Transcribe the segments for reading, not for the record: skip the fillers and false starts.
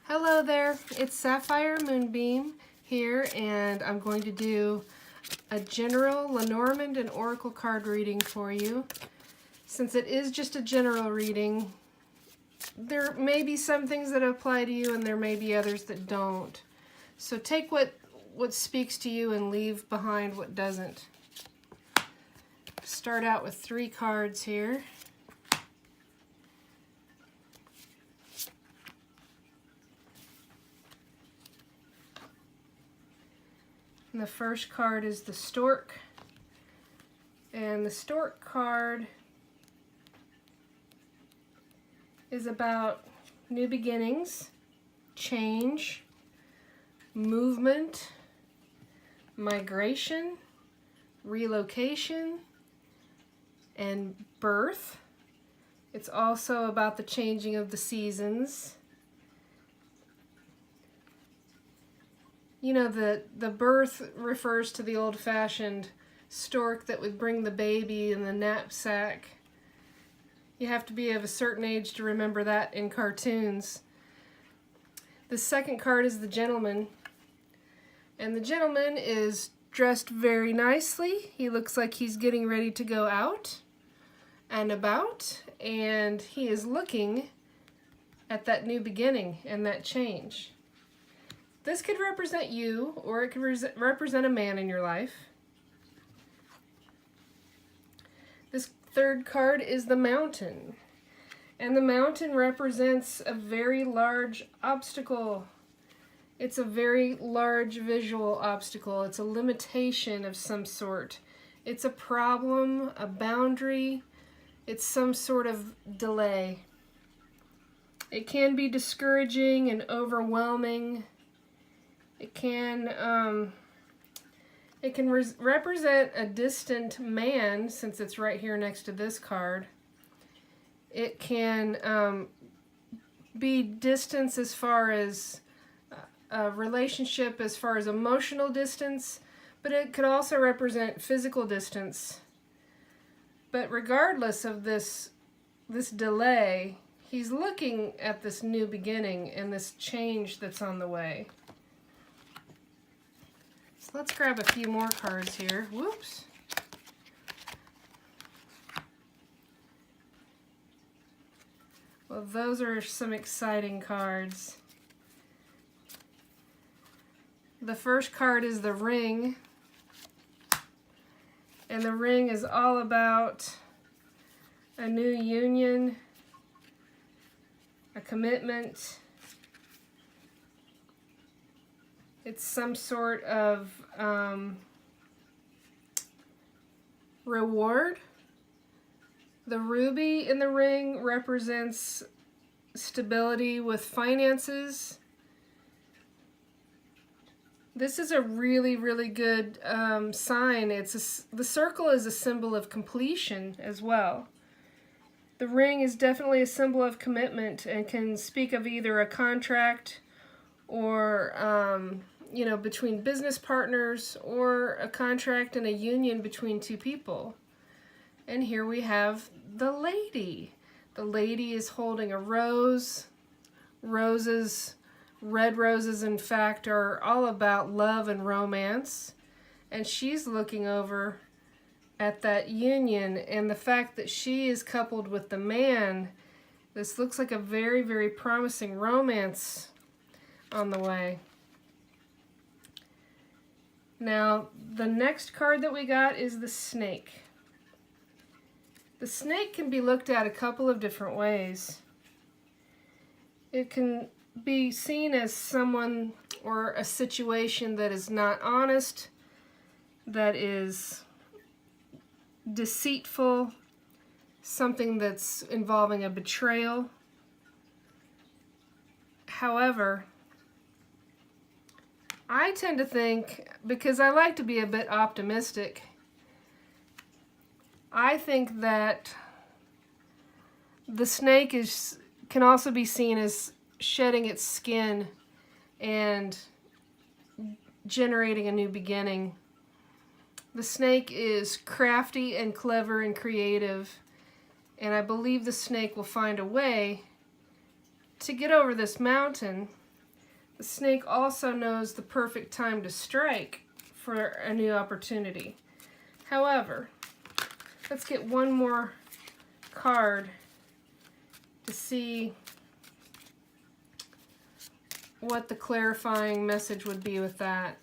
Hello there, it's Sapphire Moonbeam here, and I'm going to do a general Lenormand and Oracle card reading for you. Since it is just a general reading, there may be some things that apply to you and there may be others that don't. So take what speaks to you and leave behind what doesn't. Start out with 3 cards here. And the first card is the Stork. And the Stork card is about new beginnings, change, movement, migration, relocation, and birth. It's also about the changing of the seasons. You know, the birth refers to the old-fashioned stork that would bring the baby in the knapsack. You have to be of a certain age to remember that in cartoons. The second card is the Gentleman. And the Gentleman is dressed very nicely. He looks like he's getting ready to go out and about. And he is looking at that new beginning and that change. This could represent you, or it could represent a man in your life. This third card is the Mountain. And the Mountain represents a very large obstacle. It's a very large visual obstacle. It's a limitation of some sort. It's a problem, a boundary. It's some sort of delay. It can be discouraging and overwhelming. It can represent a distant man, since it's right here next to this card. It can be distance as far as a relationship, as far as emotional distance, but it could also represent physical distance. But regardless of this delay, he's looking at this new beginning and this change that's on the way. So let's grab a few more cards here. Whoops. Well, those are some exciting cards. The first card is the Ring. And the Ring is all about a new union, a commitment. It's some sort of reward. The ruby in the ring represents stability with finances. This is a really, really good sign. The circle is a symbol of completion as well. The ring is definitely a symbol of commitment and can speak of either a contract or you know, between business partners, or a contract and a union between 2 people. And here we have the lady. The lady is holding a rose. Roses, red roses in fact, are all about love and romance. And she's looking over at that union, and the fact that she is coupled with the man, this looks like a very, very promising romance on the way. Now, the next card that we got is the Snake. The snake can be looked at a couple of different ways. It can be seen as someone or a situation that is not honest, that is deceitful, something that's involving a betrayal. However, I tend to think, because I like to be a bit optimistic, I think that the snake can also be seen as shedding its skin and generating a new beginning. The snake is crafty and clever and creative, and I believe the snake will find a way to get over this mountain the snake also knows the perfect time to strike for a new opportunity. However, let's get one more card to see what the clarifying message would be with that.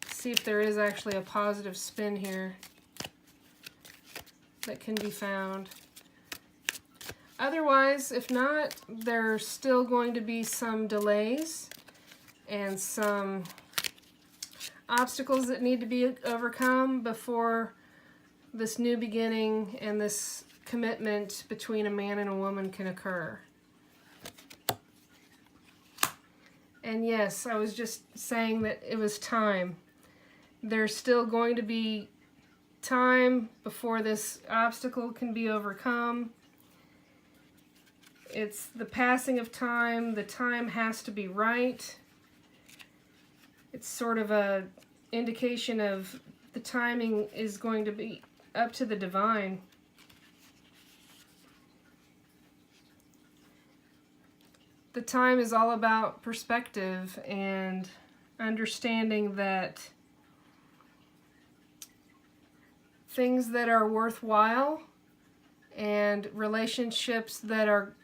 See if there is actually a positive spin here that can be found. Otherwise, if not, there's still going to be some delays and some obstacles that need to be overcome before this new beginning and this commitment between a man and a woman can occur. And yes, I was just saying that it was time. There's still going to be time before this obstacle can be overcome. It's the passing of time. The time has to be right. It's sort of a indication of the timing is going to be up to the divine. The time is all about perspective and understanding that things that are worthwhile and relationships that are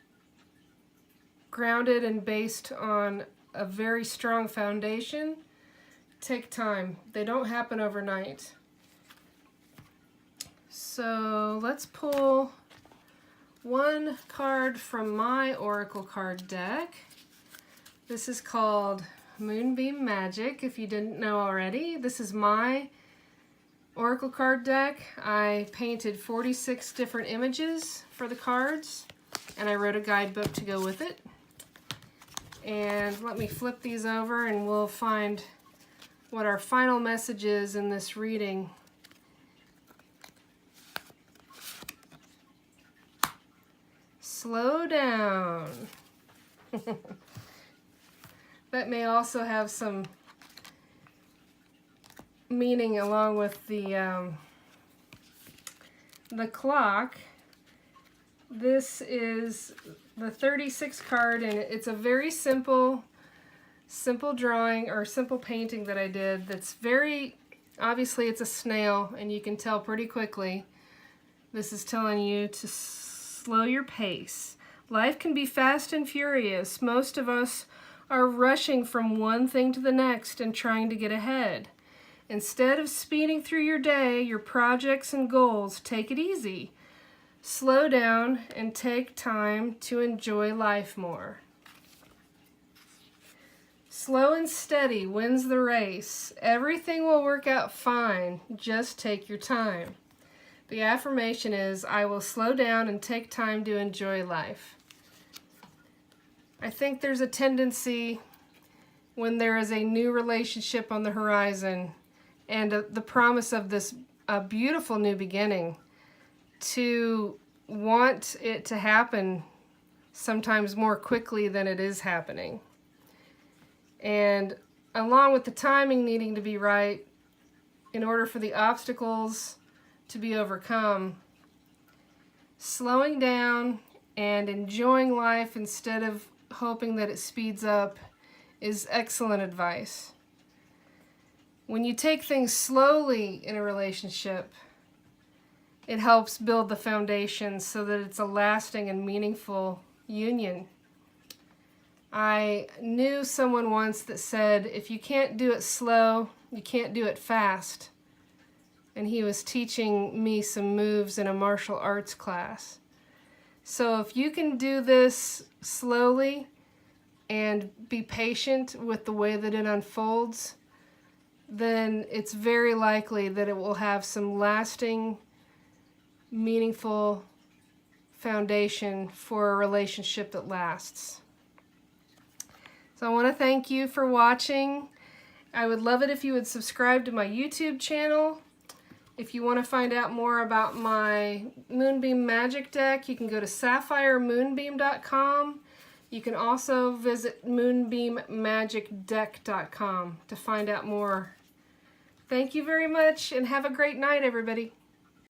grounded and based on a very strong foundation take time. They don't happen overnight. So let's pull one card from my Oracle card deck. This is called Moonbeam Magick, if you didn't know already. This is my Oracle card deck. I painted 46 different images for the cards, and I wrote a guidebook to go with it. And let me flip these over and we'll find what our final message is in this reading. Slow down. That may also have some meaning along with the clock. This is the 36 card, and it's a very simple drawing or simple painting that I did. That's very obviously it's a snail, and you can tell pretty quickly. This is telling you to slow your pace. Life can be fast and furious. Most of us are rushing from one thing to the next and trying to get ahead. Instead of speeding through your day, your projects and goals, take it easy. Slow down and take time to enjoy life more. Slow and steady wins the race. Everything will work out fine. Just take your time. The affirmation is, I will slow down and take time to enjoy life. I think there's a tendency when there is a new relationship on the horizon and the promise of this beautiful new beginning to want it to happen sometimes more quickly than it is happening. And along with the timing needing to be right in order for the obstacles to be overcome, slowing down and enjoying life instead of hoping that it speeds up is excellent advice. When you take things slowly in a relationship, it helps build the foundation so that it's a lasting and meaningful union. I knew someone once that said, if you can't do it slow, you can't do it fast. And he was teaching me some moves in a martial arts class. So if you can do this slowly and be patient with the way that it unfolds, then it's very likely that it will have some lasting, meaningful foundation for a relationship that lasts. So I want to thank you for watching. I would love it if you would subscribe to my YouTube channel. If you want to find out more about my Moonbeam Magick deck, you can go to SapphireMoonbeam.com. You can also visit MoonbeamMagickDeck.com to find out more. Thank you very much, and have a great night, everybody.